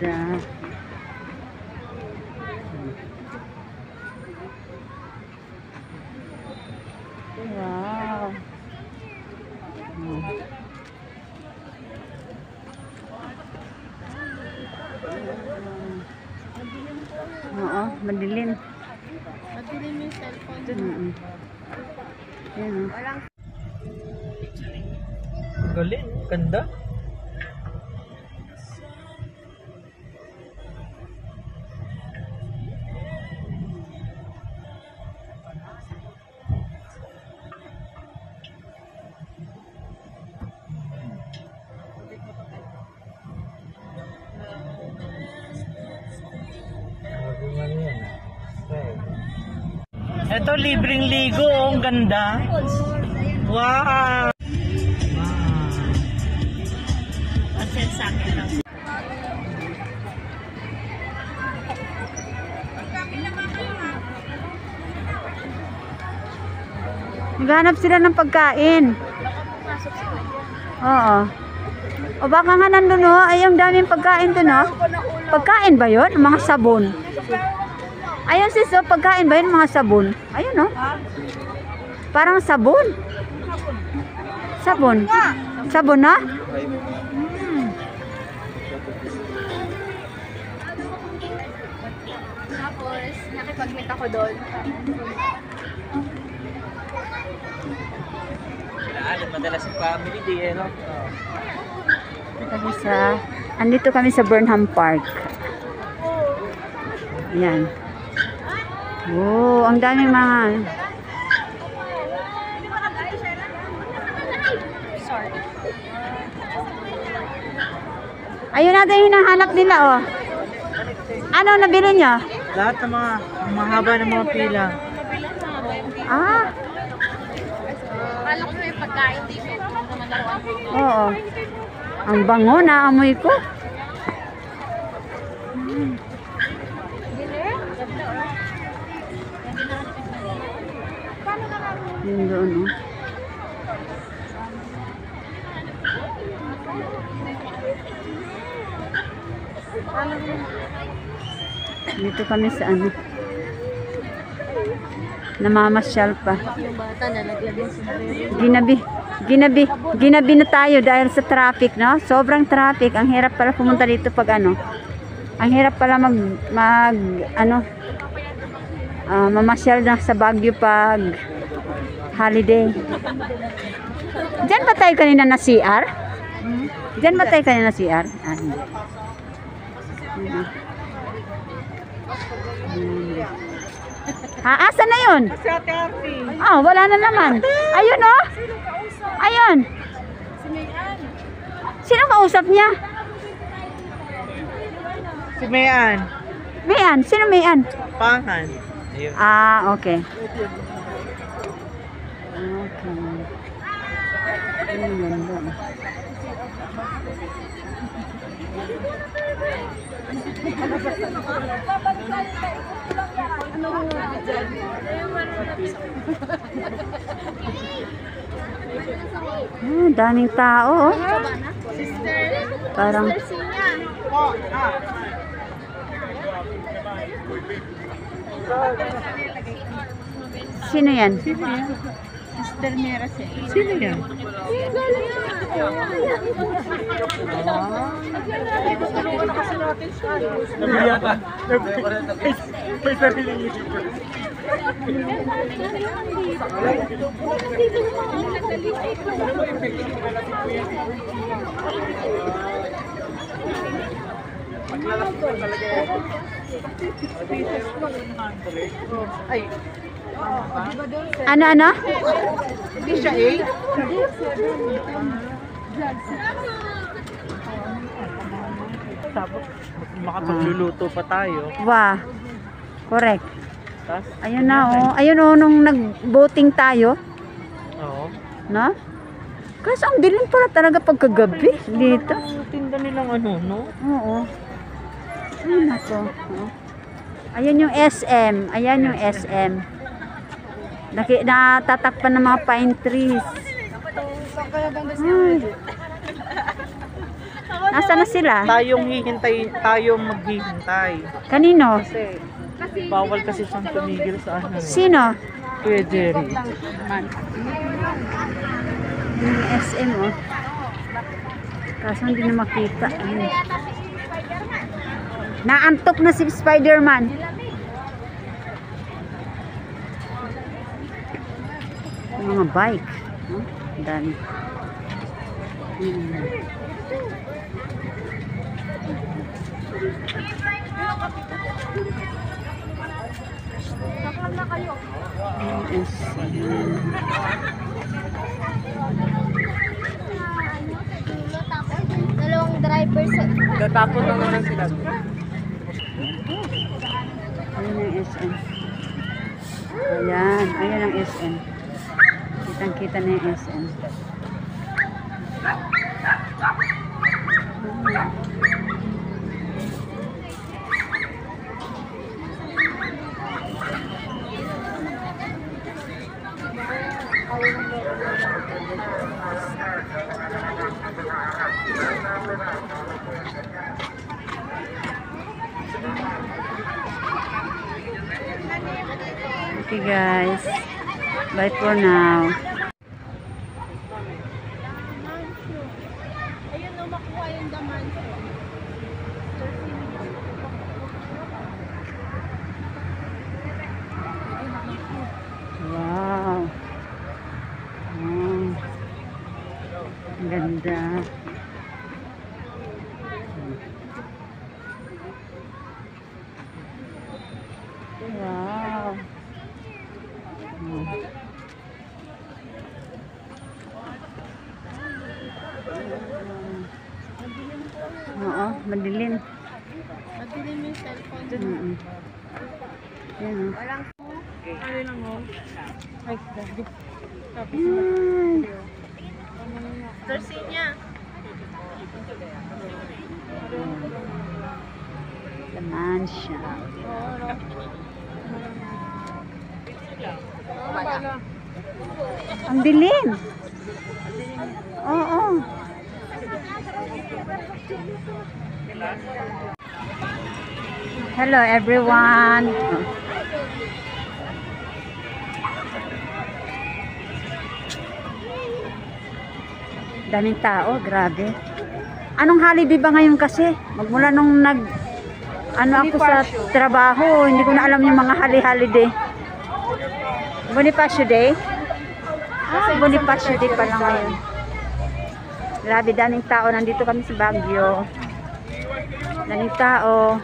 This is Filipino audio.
ganda. Wow. Oo, madilim. Madilim yung cellphone. Yan, Galing, ganda. Ito, libreng ligo, oh, ang ganda. Wow! Asset sa akin lang. Naghanap sila ng pagkain. Oo. O baka nga nandun, no? Ay, ang daming pagkain to, no? Pagkain ba yun? Mga sabon. Ayun, sis, oh, pagkain ba yun? Mga sabon. Ayun, no? Parang sabon. Sabon. Sabon na? Tapos, nakipag-meet ako doon. Alam madalas sa family day, no? Andito kami sa Burnham Park. Yan. Oh, ang daming mga... Sorry. Ayun natin yung hinahanap nila, oh. Ano nabili niya? Lahat ng mga mahaba ng mga pila. Ah, Kala ko yung pagkain dito. oo. Ang bango, naamoy ko. Yun doon, oh. Dito kami sa ano. Namamasyal pa. Yung bata nalaglag yung sombrero. Ginabi na tayo dahil sa traffic, no? Sobrang traffic. Ang hirap pala pumunta dito pag ano. Ang hirap pala mamasyal na sa Baguio pag holiday. Diyan ba tayo kanina na CR? Diyan ba tayo kanina na CR? Ah, hindi. Ha, asa na yun? Ah, wala na naman. Ayun, oh. Ayun. Sino kausap niya? Si Mayan. Mayan. Sino Mayan? Pangan. Ayun. Ah, okay. Okay. Ayun, ganda. Daming tao, oh. Parang sino yan? Sister Mera siya. Sino yan? Nabili pa. May sariling YouTuber. Ay. Ano? Hindi siya eh. Tapos makapagluluto pa tayo. Wah. Correct. Tas, Ayun na, oh. Ayun, oh, nung nag-boating tayo. oo. No? Kasi ang dilim pala talaga pagkagabi dito. Ang tinda nilang ano, no? Oo. Ay, nako. Oh. Ayun yung SM. Ayan yung SM. Natatakpan ng mga pine trees. Saan kaya bang gusto Ay. Ako Nasaan na sila? Tayong maghihintay. Kanino? Kasi, bawal kasi siyang tumigil sa ano. Sino? Kuya Jerry. Yung SM, oh. Kaso hindi na makita. Ayun. Naantok na si Spider-Man. Yung mga bike. Oh, ang dami. Dalawang driver sa... Tatapon na naman sila. Ayun ang SM. Ayan, ayan ang SM. Kitang-kita na yung SM. Okay guys, bye for now. Ayun no, makuha yung daman. Wow. Oh. Ang ganda. Wow. Oo, madilim. Madilim yung cellphone. Mm-mm. Yan, oh. Walang... Ano lang mo? Ay, grabe. Ay. Tersinya. The mansion. Ang dilim. Oo. Hello everyone. Daming tao, grabe. Anong holiday ba ngayon kasi? Magmula nung ano ako sa trabaho, hindi ko na alam yung mga holiday. Bonifacio Day? Ah, Bonifacio Day pala ngayon. Grabe, daming tao. Nandito kami sa Baguio. Daming tao.